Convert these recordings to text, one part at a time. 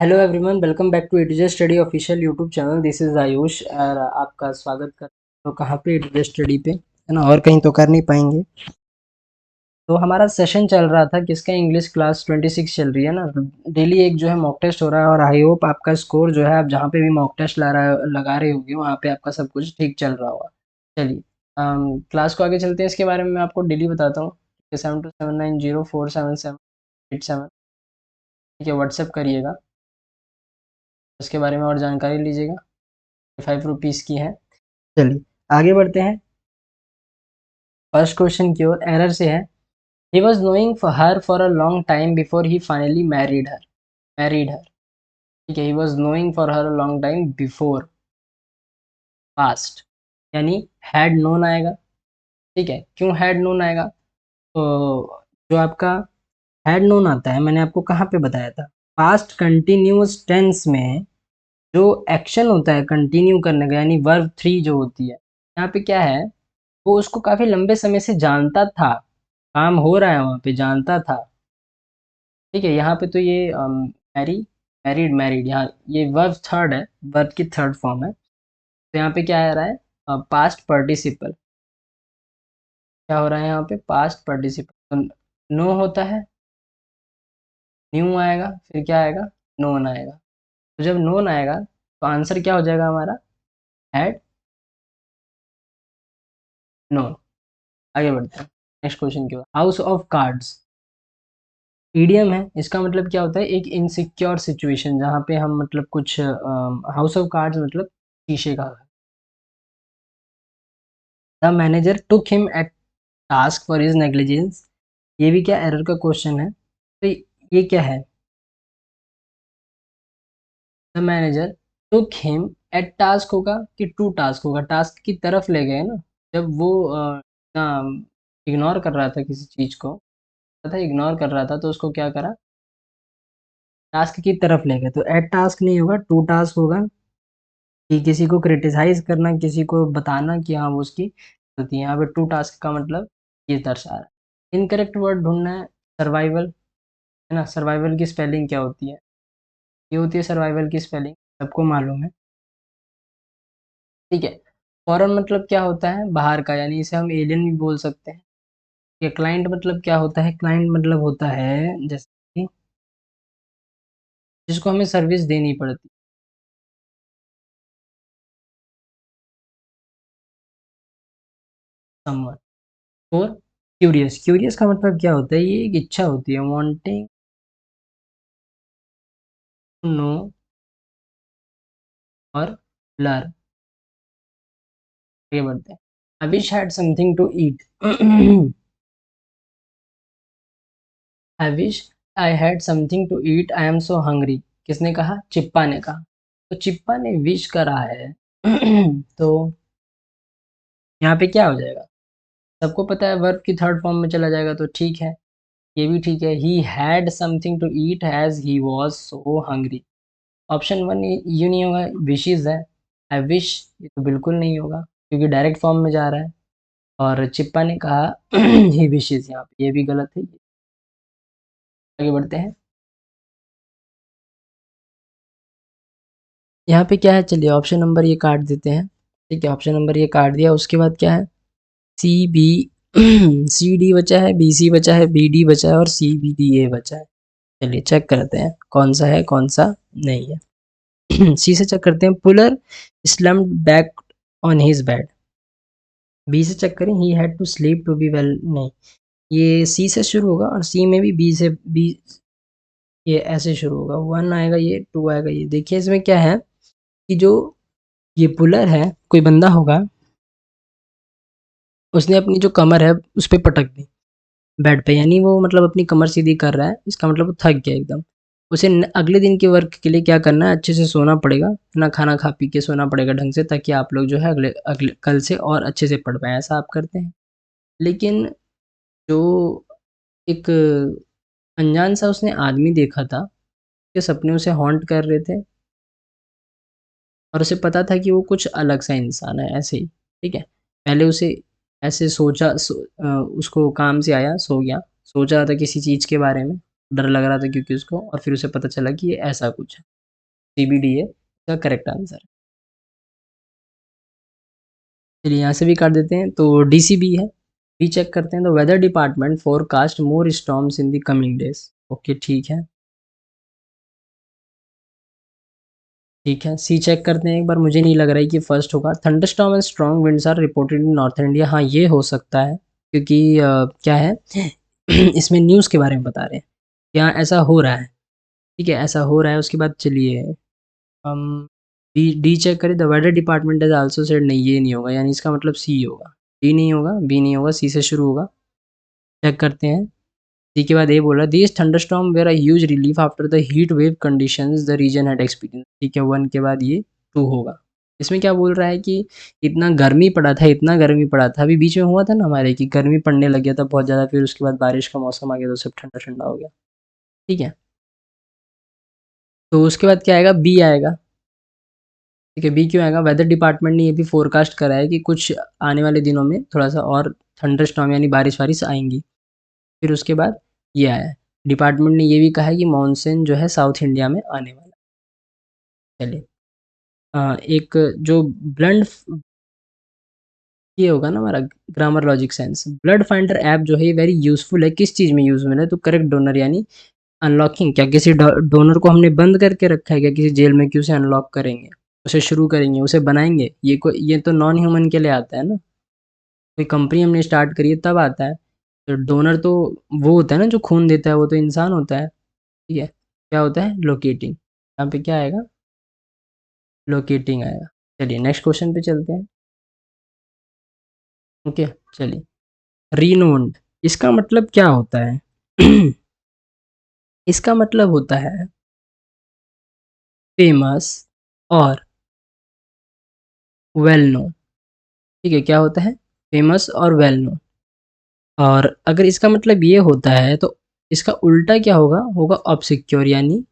Hello everyone, welcome back to A to Z study official YouTube channel. This is Ayush और आपका स्वागत कर। तो कहाँ पे? एटूजे स्टडी पे, है ना? और कहीं तो कर नहीं पाएंगे। तो हमारा सेशन चल रहा था किसका? इंग्लिश क्लास 26 चल रही है ना। डेली एक जो है मॉक टेस्ट हो रहा है और आई होप आपका स्कोर जो है, आप जहाँ पे भी मॉक टेस्ट लगा रहे होगे वहाँ पे आपका सब कुछ ठीक चल रहा होगा। चलिए, क्लास को आगे चलते हैं। इसके बारे में मैं आपको डेली बताता हूँ। 7279047787। ठीक है, व्हाट्सएप करिएगा। उसके बारे में और जानकारी लीजिएगा। 5 रुपीज़ की है। चलिए आगे बढ़ते हैं। फर्स्ट क्वेश्चन की ओर एरर से है। He was knowing for her for a long time before he finally married हर। ठीक है, he was knowing for her a long time before, past, यानी हैड नोन आएगा। ठीक है, क्यों हैड नोन आएगा? तो जो आपका हैड नोन आता है, मैंने आपको कहाँ पे बताया था? पास्ट कंटिन्यूअस टेंस में जो एक्शन होता है कंटिन्यू करने का, यानी वर्ब थ्री जो होती है, यहाँ पे क्या है? वो उसको काफी लंबे समय से जानता था, काम हो रहा है वहां पे, जानता था। ठीक है, यहाँ पे तो ये मैरी, मैरिड, यहाँ ये वर्ब थर्ड है, वर्ब की थर्ड फॉर्म है। तो यहाँ पे क्या आ रहा है? Past participle. क्या हो रहा है यहाँ पे? Past participle. नो होता है, न्यू आएगा, फिर क्या आएगा? नोन आएगा। तो जब नोन आएगा तो आंसर क्या हो जाएगा हमारा? Had known. आगे बढ़ते हैं नेक्स्ट क्वेश्चन की ओर। हाउस ऑफ कार्ड्स ईडियम है। इसका मतलब क्या होता है? एक इनसिक्योर सिचुएशन जहाँ पे हम मतलब कुछ, हाउस ऑफ कार्ड्स मतलब शीशे का। The manager took him at task for his negligence. ये भी क्या एरर का क्वेश्चन है? तो ये क्या है? The manager took him at task होगा कि टू टास्क होगा? टास्क की तरफ ले गए ना। जब वो ना इग्नोर कर रहा था किसी चीज को, था इग्नोर कर रहा था, तो उसको क्या करा? टास्क की तरफ ले गए। तो एट टास्क नहीं होगा, टू टास्क होगा। कि किसी को क्रिटिसाइज करना, किसी को बताना कि हाँ वो उसकी गलती है। यहाँ पे टू टास्क का मतलब ये दर्शा रहा है। इनकरेक्ट वर्ड ढूंढना है। सर्वाइवल, है ना? सर्वाइवल की स्पेलिंग क्या होती है? ये होती है सर्वाइवल की स्पेलिंग, सबको मालूम है। ठीक है। फॉरेन मतलब क्या होता है? बाहर का, यानी इसे हम एलियन भी बोल सकते हैं। ये क्लाइंट मतलब क्या होता है? क्लाइंट मतलब होता है जैसे कि जिसको हमें सर्विस देनी पड़ती है, समवन। और क्यूरियस, क्यूरियस का मतलब क्या होता है? ये एक इच्छा होती है, वांटिंग टू नो और लर्न। आगे बढ़ते हैं। I wish had something to eat. I wish I had something to eat, I am so hungry. किसने कहा? चिप्पा ने कहा। तो चिप्पा ने विश करा है। तो यहाँ पे क्या हो जाएगा? सबको पता है वर्ब की थर्ड फॉर्म में चला जाएगा, तो ठीक है, ये भी ठीक है। He had something to eat as he was so hungry. Option one ये नहीं होगा, विशेज है। आई विश ये तो बिल्कुल नहीं होगा, क्योंकि डायरेक्ट फॉर्म में जा रहा है। और चिप्पा ने कहा ही विशेज, यहाँ पे ये भी गलत है। आगे बढ़ते हैं। यहाँ पे क्या है? चलिए ऑप्शन नंबर ये काट देते हैं। ठीक है, ऑप्शन नंबर ये काट दिया। उसके बाद क्या है? सी बी सी डी बचा है, बी सी बचा है, बी डी बचा है और सी बी डी ए बचा है। चलिए चेक करते हैं कौन सा है कौन सा नहीं है। सी से चेक करते हैं। Puller slumped back on his bed. B से चेक करें। He had to sleep to be well. नहीं, ये सी से शुरू होगा और सी में भी बी से बी, ये ऐसे शुरू होगा। वन आएगा, ये टू आएगा। ये देखिए इसमें क्या है कि जो ये पुलर है, कोई बंदा होगा, उसने अपनी जो कमर है उस पे पटक दी बेड पे, यानी वो मतलब अपनी कमर सीधी कर रहा है। इसका मतलब वो थक गया एकदम। उसे अगले दिन के वर्क के लिए क्या करना है? अच्छे से सोना पड़ेगा, ना खाना खा पी के सोना पड़ेगा ढंग से, ताकि आप लोग जो है अगले अगले कल से और अच्छे से पढ़ पाए। ऐसा आप करते हैं। लेकिन जो एक अनजान सा उसने आदमी देखा था, के सपने उसे हॉन्ट कर रहे थे, और उसे पता था कि वो कुछ अलग सा इंसान है ऐसे ही। ठीक है, पहले उसे ऐसे सोचा उसको काम से आया, सो गया, सोच रहा था किसी चीज़ के बारे में। डर लग रहा था क्योंकि उसको, और फिर उसे पता चला कि ये ऐसा कुछ है। CBD है इसका करेक्ट आंसर। चलिए यहाँ से भी काट देते हैं, तो DCB है। बी चेक करते हैं, तो weather department forecast more storms in the coming days. Okay ठीक है, ठीक है। सी चेक करते हैं एक बार, मुझे नहीं लग रहा है कि फर्स्ट होगा। Thunderstorm and strong winds are reported in northern India. हाँ ये हो सकता है, क्योंकि क्या है इसमें न्यूज़ के बारे में बता रहे हैं, यहाँ ऐसा हो रहा है, ठीक है, ऐसा हो रहा है। उसके बाद चलिए हम डी डी चेक करें, the weather department is also said. नहीं ये नहीं होगा, यानी इसका मतलब सी होगा। डी नहीं होगा, बी नहीं होगा, सी से शुरू होगा। चेक करते हैं। सी के बाद ए बोल रहा है, this thunderstorm were a huge relief after the heat wave conditions the region had experience. ठीक है, 1 के बाद ये 2 होगा। इसमें क्या बोल रहा है कि इतना गर्मी पड़ा था, इतना गर्मी पड़ा था, अभी बीच में हुआ था ना हमारे कि गर्मी पड़ने लग गया था बहुत ज़्यादा, फिर उसके बाद बारिश का मौसम आ गया तो सब ठंडा ठंडा हो गया। ठीक है, तो उसके बाद क्या आएगा, बी आएगा। ठीक है, बी क्यों आएगा, वेदर डिपार्टमेंट ने ये भी फोरकास्ट करा है कि कुछ आने वाले दिनों में थोड़ा सा और थंडर स्टॉर्म यानी बारिश वारिश आएंगी। फिर उसके बाद ये आया है, डिपार्टमेंट ने ये भी कहा है कि मानसून जो है साउथ इंडिया में आने वाला है। चलिए एक जो ब्लड, ये होगा ना हमारा grammar logic sense. Blood finder app जो है ये वेरी यूजफुल है, किस चीज़ में यूजफुल है, तो करेक्ट डोनर यानी अनलॉकिंग। क्या किसी डोनर को हमने बंद करके रखा है क्या किसी जेल में, कि उसे अनलॉक करेंगे, उसे शुरू करेंगे, उसे बनाएंगे। ये तो नॉन ह्यूमन के लिए आता है ना, कोई कंपनी हमने स्टार्ट करी है तब आता है। तो डोनर तो वो होता है ना जो खून देता है, वो तो इंसान होता है। ठीक है, क्या होता है, लोकेटिंग। यहाँ पे क्या आएगा, लोकेटिंग आएगा। चलिए नेक्स्ट क्वेश्चन पे चलते हैं। ओके चलिए, रीनोन्ड, इसका मतलब क्या होता है इसका मतलब होता है फेमस और वेल नोन। ठीक है, क्या होता है, फेमस और वेल नोन। और अगर इसका मतलब ये होता है तो इसका उल्टा क्या होगा, होगा ऑब्सक्योर यानी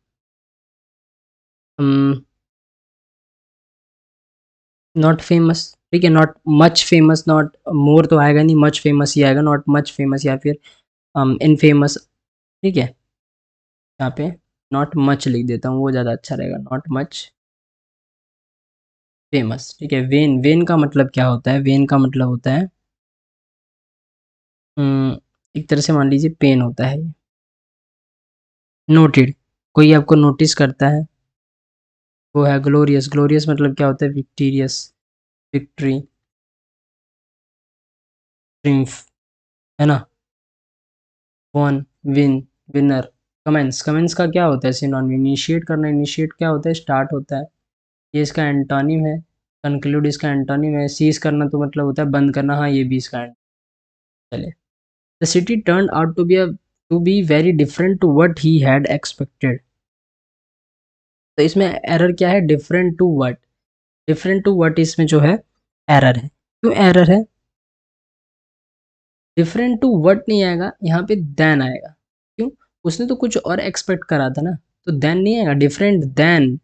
नॉट फेमस। ठीक है, not much famous, not more तो आएगा नहीं, मच फेमस ही आएगा, नॉट मच फेमस या फिर इनफेमस। ठीक है, यहाँ पे नॉट मच लिख देता हूँ, वो ज़्यादा अच्छा रहेगा, नॉट मच फेमस। ठीक है, वेन, वेन का मतलब क्या होता है, वेन का मतलब होता है एक तरह से मान लीजिए पेन होता है। नोटेड, कोई आपको नोटिस करता है, वो है ग्लोरियस। ग्लोरियस मतलब क्या होता है, विक्टीरियस, विक्ट्री, ट्रिम्फ, है ना। Won, win, winner. Commence, commence का क्या होता है सिनोनिम, इनिशिएट करना। इनिशिएट क्या होता है, स्टार्ट होता है। ये इसका एंटोनिम है। कंक्लूड इसका एंटोनिम है। सीज करना तो मतलब होता है बंद करना, हाँ ये भी इसका चले। The city turn out to be very different to what he had expected. तो इसमें एरर क्या है, different to what, different to what इसमें जो है एरर है। क्यों एरर है, डिफरेंट टू व्हाट नहीं आएगा, यहाँ पे देन आएगा। क्यों, उसने तो कुछ और एक्सपेक्ट करा था ना, तो देन नहीं आएगा, डिफरेंट देन,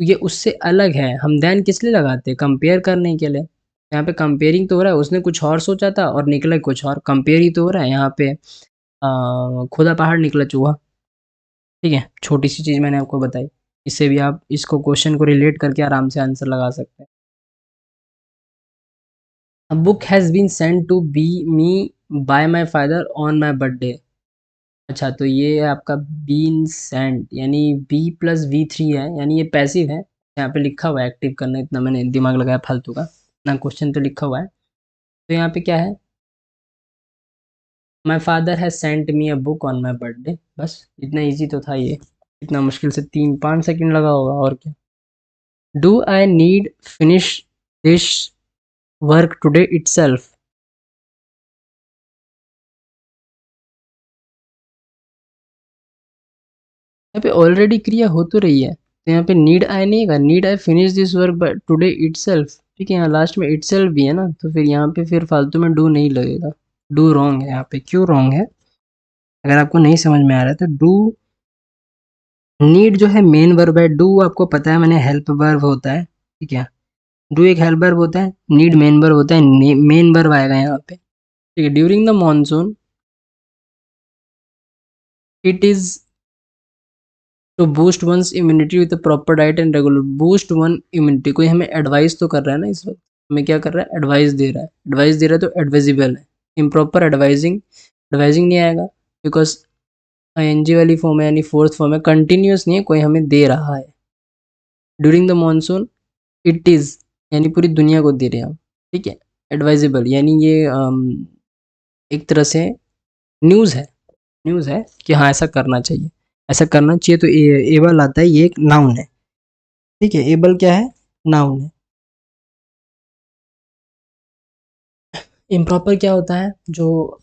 ये उससे अलग है। हम देन किस लिए लगाते हैं, कंपेयर करने के लिए। यहाँ पे कंपेयरिंग तो हो रहा है, उसने कुछ और सोचा था और निकला कुछ और, कंपेयर ही तो हो रहा है यहाँ पे। खुदा पहाड़ निकला चूहा। ठीक है, छोटी सी चीज़ मैंने आपको बताई, इससे भी आप इसको क्वेश्चन को रिलेट करके आराम से आंसर लगा सकते हैं। A book has been sent to be me by my father on my birthday। अच्छा, तो ये आपका बीन सेंट यानी B+V3 है, यानी ये पैसिव है। यहाँ पे लिखा हुआ है एक्टिव करना, इतना मैंने दिमाग लगाया फालतू का ना, क्वेश्चन तो लिखा हुआ है। तो यहाँ पे क्या है, my father has sent me a book on my birthday. बस इतना इजी तो था ये, इतना मुश्किल से 3-5 सेकंड लगा होगा और क्या। Do I need finish this work today itself. यहाँ पे ऑलरेडी क्रिया हो तो रही है, तो यहाँ पे नीड आई नहीं है, need I finish this work by today itself. ठीक है, यहाँ लास्ट में इटसेल्फ भी है ना, तो फिर यहाँ पे फिर फालतू में डू नहीं लगेगा। डू रॉन्ग है यहाँ पे, क्यों रॉन्ग है, अगर आपको नहीं समझ में आ रहा है तो डू, नीड जो है मेन वर्ब है, डू आपको पता है मैंने हेल्प वर्ब होता है। ठीक है, डू एक हेल्प वर्ब होता है, नीड मेन वर्ब होता है, मेन वर्ब आएगा यहाँ पे। ठीक है, during the monsoon, it is to boost once immunity with proper diet and regular. Boost one immunity, कोई हमें एडवाइस तो कर रहा है ना, इस वक्त हमें क्या कर रहा है, एडवाइस दे रहा है। एडवाइस दे रहा है तो एडवाइजेबल है। इम्प्रॉपर एडवाइजिंग, एडवाइजिंग नहीं आएगा बिकॉज आईएनजी वाली फॉर्म है, यानी फोर्थ फॉर्म है, कंटिन्यूस नहीं है, कोई हमें दे रहा है। During the monsoon it is, यानी पूरी दुनिया को दे रहे हैं हम, ठीक है। एडवाइजेबल यानी ये एक तरह से न्यूज़ है, न्यूज़ है कि हाँ ऐसा करना चाहिए, ऐसा करना चाहिए। तो एबल आता है, ये एक नाउन है, ठीक है। एबल क्या है, नाउन है। इम्प्रॉपर क्या होता है, जो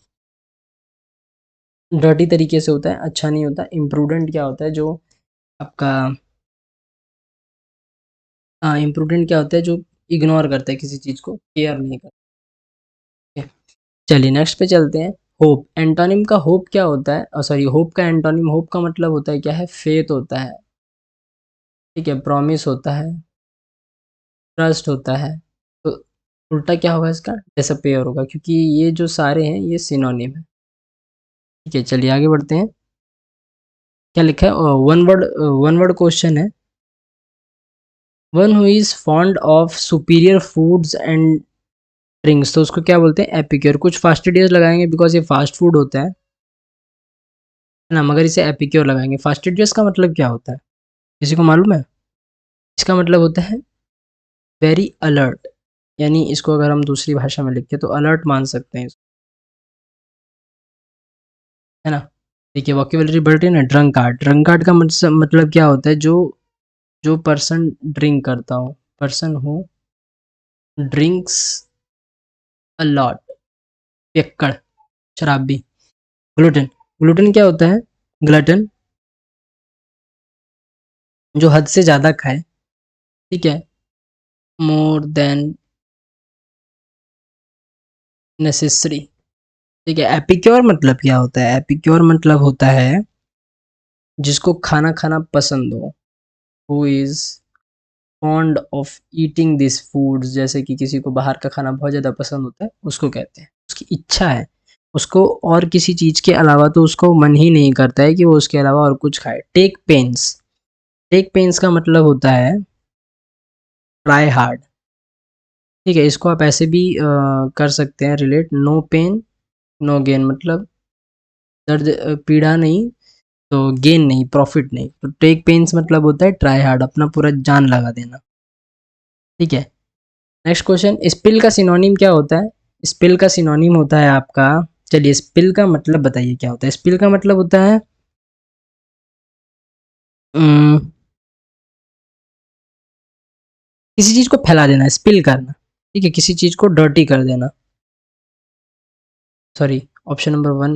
डर्टी तरीके से होता है, अच्छा नहीं होता। इम्प्रूडेंट क्या होता है, जो आपका इम्प्रूडेंट क्या होता है, जो इग्नोर करता है किसी चीज़ को, केयर नहीं करता है। चलिए नेक्स्ट पे चलते हैं। होप, एंटोनिम का होप क्या होता है, सॉरी होप का एंटोनिम, होप का मतलब होता है क्या है, फेथ होता है, ठीक है। प्रॉमिस होता है, ट्रस्ट होता है। तो उल्टा क्या होगा इसका, डिसअपियर होगा, क्योंकि ये जो सारे हैं ये सिनोनिम है, ठीक है। चलिए आगे बढ़ते हैं। क्या लिखा है, वन वर्ड क्वेश्चन है। One who is fond of superior foods and drinks, तो उसको क्या बोलते हैं, एपिक्योर। कुछ फास्टिडियस लगाएंगे बिकॉज ये फास्ट फूड होता है ना, मगर इसे एपिक्योर लगाएंगे। फास्टिडियस का मतलब क्या होता है, किसी को मालूम है? इसका मतलब होता है वेरी अलर्ट, यानी इसको अगर हम दूसरी भाषा में लिखें तो अलर्ट मान सकते हैं इसको, है ना। देखिए वोकेबुलरी बढ़ रही है ना। ड्रंक कार्ड, ड्रंक कार्ड का मतलब क्या होता है, जो जो पर्सन ड्रिंक करता हो, person who drinks a lot, पियक्कड़, शराबी। ग्लूटेन, ग्लूटेन क्या होता है, ग्लटन, जो हद से ज़्यादा खाए, ठीक है, मोर देन नेसेसरी, ठीक है। एपिक्योर मतलब क्या होता है, एपिक्योर मतलब होता है जिसको खाना खाना पसंद हो, who is fond of eating this foods, जैसे कि किसी को बाहर का खाना बहुत ज़्यादा पसंद होता है, उसको कहते हैं, उसकी इच्छा है, उसको और किसी चीज़ के अलावा तो उसको मन ही नहीं करता है कि वो उसके अलावा और कुछ खाए। टेक पेन्स, टेक पेन्स का मतलब होता है ट्राई हार्ड, ठीक है। इसको आप ऐसे भी कर सकते हैं relate, no pain no gain, मतलब दर्द पीड़ा नहीं तो गेन नहीं, प्रॉफिट नहीं। तो टेक पेन्स मतलब होता है ट्राई हार्ड, अपना पूरा जान लगा देना, ठीक है। नेक्स्ट क्वेश्चन, स्पिल का सिनोनिम क्या होता है? स्पिल का सिनोनिम होता है आपका, चलिए स्पिल का मतलब बताइए क्या होता है। स्पिल का मतलब होता है उम, किसी चीज़ को फैला देना, स्पिल करना, ठीक है, किसी चीज़ को डर्टी कर देना। सॉरी, ऑप्शन नंबर वन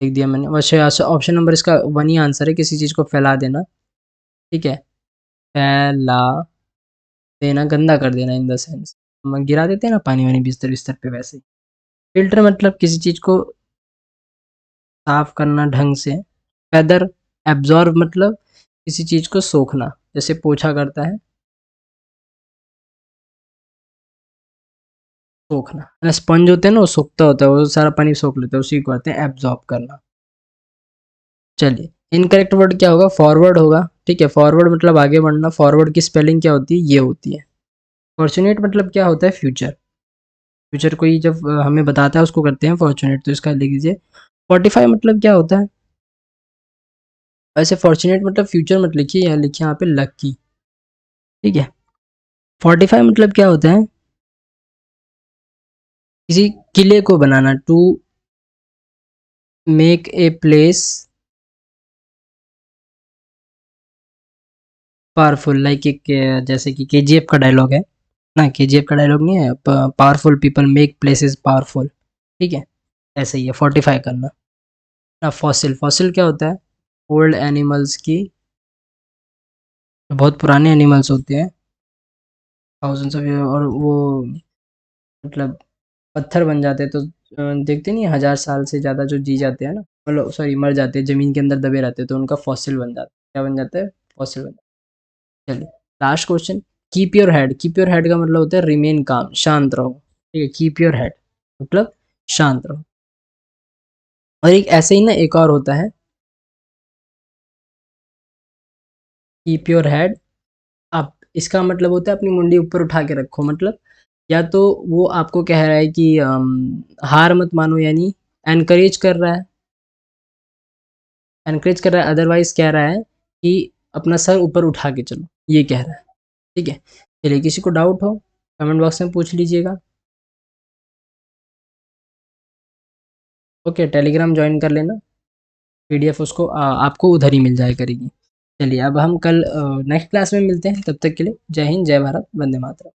लिख दिया मैंने, वैसे ऑप्शन नंबर इसका वन ही आंसर है, किसी चीज़ को फैला देना, ठीक है। फैला देना, गंदा कर देना इन द सेंस, हम गिरा देते हैं ना पानी वानी बिस्तर बिस्तर पे, वैसे। फिल्टर मतलब किसी चीज़ को साफ करना ढंग से। फेदर, एब्जॉर्ब मतलब किसी चीज़ को सोखना, जैसे पोछा करता है, सोखना। स्पंज होते हैं ना, वो सोखता होता है, वो सारा पानी सोख लेता है, उसी को कहते हैं एब्जॉर्ब करना। चलिए इनकरेक्ट वर्ड क्या होगा, फॉरवर्ड होगा, ठीक है। फॉरवर्ड मतलब आगे बढ़ना, फॉरवर्ड की स्पेलिंग क्या होती है, ये होती है। फॉर्चुनेट मतलब क्या होता है, फ्यूचर, फ्यूचर कोई जब हमें बताता है उसको करते हैं फॉर्चुनेट, तो इसका लिख दीजिए। 45 मतलब क्या होता है, वैसे फॉर्चुनेट मतलब फ्यूचर मत लिखिए, यहाँ लिखिए यहाँ पे लकी, ठीक है। 45 मतलब क्या होता है, किसी किले को बनाना, to make a place powerful, like एक जैसे कि केजीएफ का डायलॉग है ना, केजीएफ का डायलॉग नहीं है, powerful people make places powerful, ठीक है। ऐसे ही है 45 करना ना। फॉसिल, फॉसिल क्या होता है, ओल्ड एनिमल्स की, बहुत पुराने एनिमल्स होते हैं, थाउजेंड्स ऑफ ईयर, और वो मतलब पत्थर बन जाते हैं, तो देखते नहीं 1000 साल से ज़्यादा जो जी जाते हैं ना, मतलब सॉरी मर जाते हैं, ज़मीन के अंदर दबे रहते हैं, तो उनका फॉसिल बन जाता है। क्या बन जाता है, फॉसिल बन जाता है। चलिए last question, keep your head, keep your head का मतलब होता है रिमेन काम, शांत रहो, ठीक है। कीप योर हेड मतलब शांत रहो। और एक ऐसे ही ना एक और होता है, कीप योर हेड अप, इसका मतलब होता है अपनी मुंडी ऊपर उठा के रखो। मतलब या तो वो आपको कह रहा है कि हार मत मानो, यानी एनकरेज कर रहा है, अदरवाइज कह रहा है कि अपना सर ऊपर उठा के चलो, ये कह रहा है। ठीक है, चलिए किसी को डाउट हो कमेंट बॉक्स में पूछ लीजिएगा। ओके, टेलीग्राम ज्वाइन कर लेना, पीडीएफ उसको आपको उधर ही मिल जाया करेगी। चलिए अब हम कल नेक्स्ट क्लास में मिलते हैं, तब तक के लिए जय हिंद, जय भारत, वंदे मातरम।